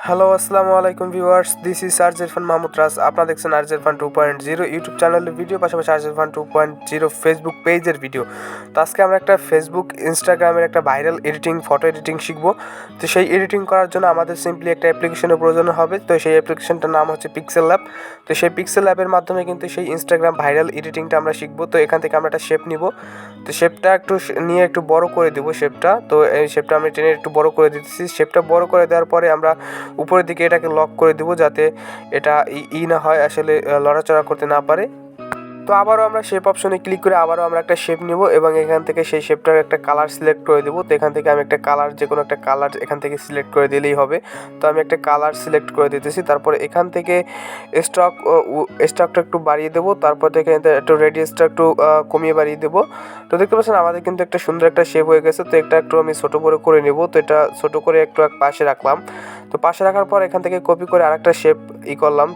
Hello আসসালামু আলাইকুম viewers, this is IRFAN Mahmud Raj. আপনারা দেখছেন IRFAN 2.0 ইউটিউব চ্যানেলের ভিডিও, পাশাপাশি IRFAN 2.0 ফেসবুক পেজের ভিডিও। তো আজকে আমরা একটা ফেসবুক ইনস্টাগ্রামের একটা ভাইরাল এডিটিং, ফটো এডিটিং শিখবো। তো সেই এডিটিং করার জন্য আমাদের সিম্পলি একটা অ্যাপ্লিকেশনের প্রয়োজন হবে। তো সেই অ্যাপ্লিকেশনটার নাম হচ্ছে Pixellab। তো সেই Pixellabের মাধ্যমে কিন্তু সেই ইনস্টাগ্রাম ভাইরাল এডিটিংটা আমরা শিখবো। তো এখান থেকে আমরা একটা শেপ নিব। তো শেপটা একটু নিয়ে একটু বড় করে দেবো শেপটা। তো এই শেপটা আমি টেনে একটু বড় করে দিতেছি। শেপটা বড় করে দেওয়ার পরে আমরা উপরের দিকে এটাকে লক করে দিব, যাতে এটা না হয়, আসলে লড়াচড়া করতে না পারে। তো আবারও আমরা শেপ অপশনে ক্লিক করে আবারও আমরা একটা শেপ নিব এবং এখান থেকে সেই শেপটার একটা কালার সিলেক্ট করে দেবো। তো এখান থেকে আমি একটা কালার, যে কোনো একটা কালার এখান থেকে সিলেক্ট করে দিলেই হবে। তো আমি একটা কালার সিলেক্ট করে দিতেছি। তারপরে এখান থেকে স্টকটা একটু বাড়িয়ে দেবো। তারপর থেকে একটু রেডিয়াসটা একটু কমিয়ে বাড়িয়ে দেবো। তো দেখতে পাচ্ছেন আমাদের কিন্তু একটা সুন্দর একটা শেপ হয়ে গেছে। তো এটা একটু আমি ছোটো করে নেব। তো এটা ছোটো করে একটু পাশে রাখলাম। তো পাশে রাখার পর এখান থেকে কপি করে আরেকটা শেপ করলাম,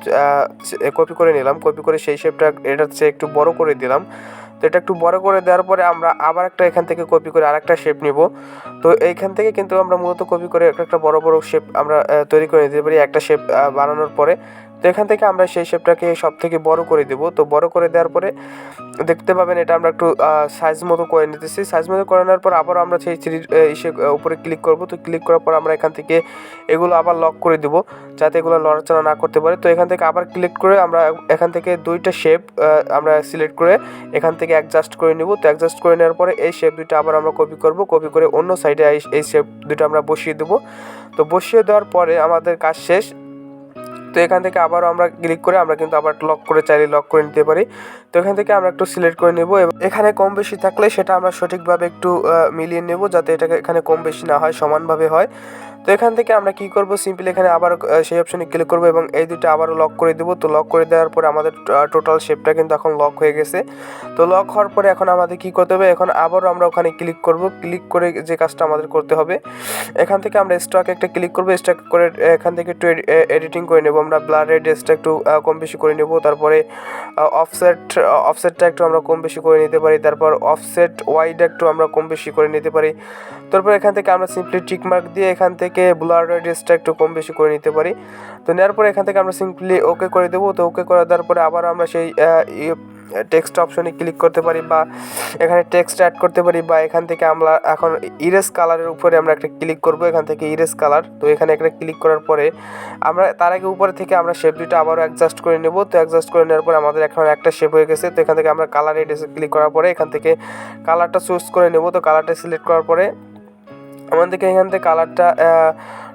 কপি করে নিলাম। কপি করে সেই শেপটা এটা হচ্ছে একটু বড় করে দিলাম। তো এটা একটু বড় করে দেওয়ার পরে আমরা আবার একটা এখান থেকে কপি করে আরেকটা শেপ নিব। তো এইখান থেকে কিন্তু আমরা মূলত কপি করে একটা বড় শেপ আমরা তৈরি করে নিতে পারি একটা শেপ বানানোর পরে। তো এখান থেকে আমরা সেই শেপটাকে সব থেকে বড় করে দেব। তো বড় করে দেওয়ার পরে দেখতে পাবেন এটা আমরা একটু সাইজ মতো করে নিতেছি। সাইজ মতো করে নেওয়ার পর আবার আমরা সেই উপরে ক্লিক করব। তো ক্লিক করার পর আমরা এখান থেকে এগুলো আবার লক করে দেব, যাতে এগুলো নড়াচড়া না করতে পারে। তো এখান থেকে আবার ক্লিক করে আমরা এখান থেকে দুইটা শেপ আমরা সিলেক্ট করে এখান থেকে অ্যাডজাস্ট করে নেব। তো অ্যাডজাস্ট করে নেওয়ার পরে এই শেপ দুইটা আবার আমরা কপি করব। কপি করে অন্য সাইডে এই শেপ দুটো আমরা বসিয়ে দেব। তো বসিয়ে দেওয়ার পরে আমাদের কাজ শেষ। তো এখান থেকে আবারও আমরা ক্লিক করে আমরা কিন্তু আবার লক করে চাইলে লক করে নিতে পারি। তো এখান থেকে আমরা একটু সিলেক্ট করে নেব এবং এখানে কম বেশি থাকলে সেটা আমরা সঠিকভাবে একটু মিলিয়ে নেব, যাতে এটা এখানে কম বেশি না হয়, সমানভাবে হয়। তো এখান থেকে আমরা কি করব, সিম্পলি এখানে আবার সেই অপশনে ক্লিক করব এবং এই দুটো আবারও লক করে দেব। তো লক করে দেওয়ার পরে আমাদের টোটাল শেপটা কিন্তু এখন লক হয়ে গেছে। তো লক হওয়ার পরে এখন আমাদের কি করতে হবে, এখন আবারও আমরা ওখানে ক্লিক করব। ক্লিক করে যে কাজটা আমাদের করতে হবে, এখান থেকে আমরা স্টকে একটা ক্লিক করব। স্টক করে এখান থেকে একটু এডিটিং করে নেব। আমরা ব্লার রেডিয়াসটা একটু কম বেশি করে নেব। তারপরে অফসেটটা একটু আমরা কম বেশি করে নিতে পারি। তারপর অফসেট ওয়াইড একটু আমরা কম বেশি করে নিতে পারি। তারপর এখান থেকে আমরা সিম্পলি টিক মার্ক দিয়ে এখান থেকে ব্লার রেডিয়াসটা একটু কম বেশি করে নিতে পারি। তো নেওয়ার পরে এখান থেকে আমরা সিম্পলি ওকে করে দেবো। তো ওকে করে দেওয়ার পরে আবার আমরা সেই টেক্সট অপশনে ক্লিক করতে পারি, বা এখানে টেক্সট অ্যাড করতে পারি, বা এখান থেকে আমরা এখন ইরেজ কালারের উপরে আমরা একটা ক্লিক করব। এখান থেকে ইরেজ কালার, তো এখানে একটা ক্লিক করার পরে আমরা তার আগে উপরে থেকে আমরা শেপ দুটো আবারও অ্যাডজাস্ট করে নেব। তো অ্যাডজাস্ট করে নেওয়ার পরে আমাদের এখন একটা শেপ হয়ে গেছে। তো এখান থেকে আমরা কালার রেডিয়াসে ক্লিক করার পরে এখান থেকে কালারটা চুজ করে নেব। তো কালারটা সিলেক্ট করার পরে আমাদেরকে এখান থেকে কালারটা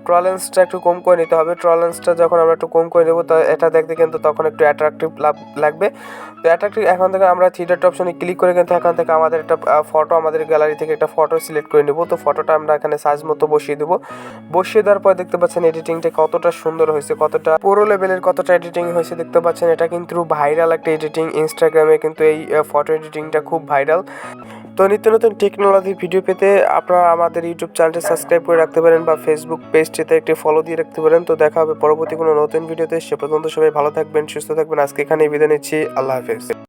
ট্রান্সপারেন্সটা একটু কম করে নিতে হবে। ট্রান্সপারেন্সটা যখন আমরা একটু কম করে নেব, তো এটা দেখতে কিন্তু তখন একটু অ্যাট্রাকটিভ লাগবে। তো অ্যাট্রাকটিভ, এখন থেকে আমরা থ্রি ডট অপশনে ক্লিক করে কিন্তু এখান থেকে আমাদের একটা ফটো, আমাদের গ্যালারি থেকে একটা ফটো সিলেক্ট করে নেব। তো ফটোটা আমরা এখানে সাইজ মতো বসিয়ে দেবো। বসিয়ে দেওয়ার পর দেখতে পাচ্ছেন এডিটিংটা কতটা সুন্দর হয়েছে, কতটা পুরো লেভেলের কতটা এডিটিং হয়েছে দেখতে পাচ্ছেন। এটা কিন্তু ভাইরাল একটা এডিটিং, ইনস্টাগ্রামে কিন্তু এই ফটো এডিটিংটা খুব ভাইরাল। তো নিত্য নতুন টেকনোলজি ভিডিও পেতে আপনারা আমাদের ইউটিউব চ্যানেলটি সাবস্ক্রাইব করে রাখতে পারেন, বা ফেসবুক পেজটিতে একটি ফলো দিয়ে রাখতে পারেন। তো দেখা হবে পরবর্তী কোনো নতুন ভিডিওতে। সে পর্যন্ত সবাই ভালো থাকবেন, সুস্থ থাকবেন। আজকে এখানেই বিদায় নিচ্ছি। আল্লাহ হাফেজ।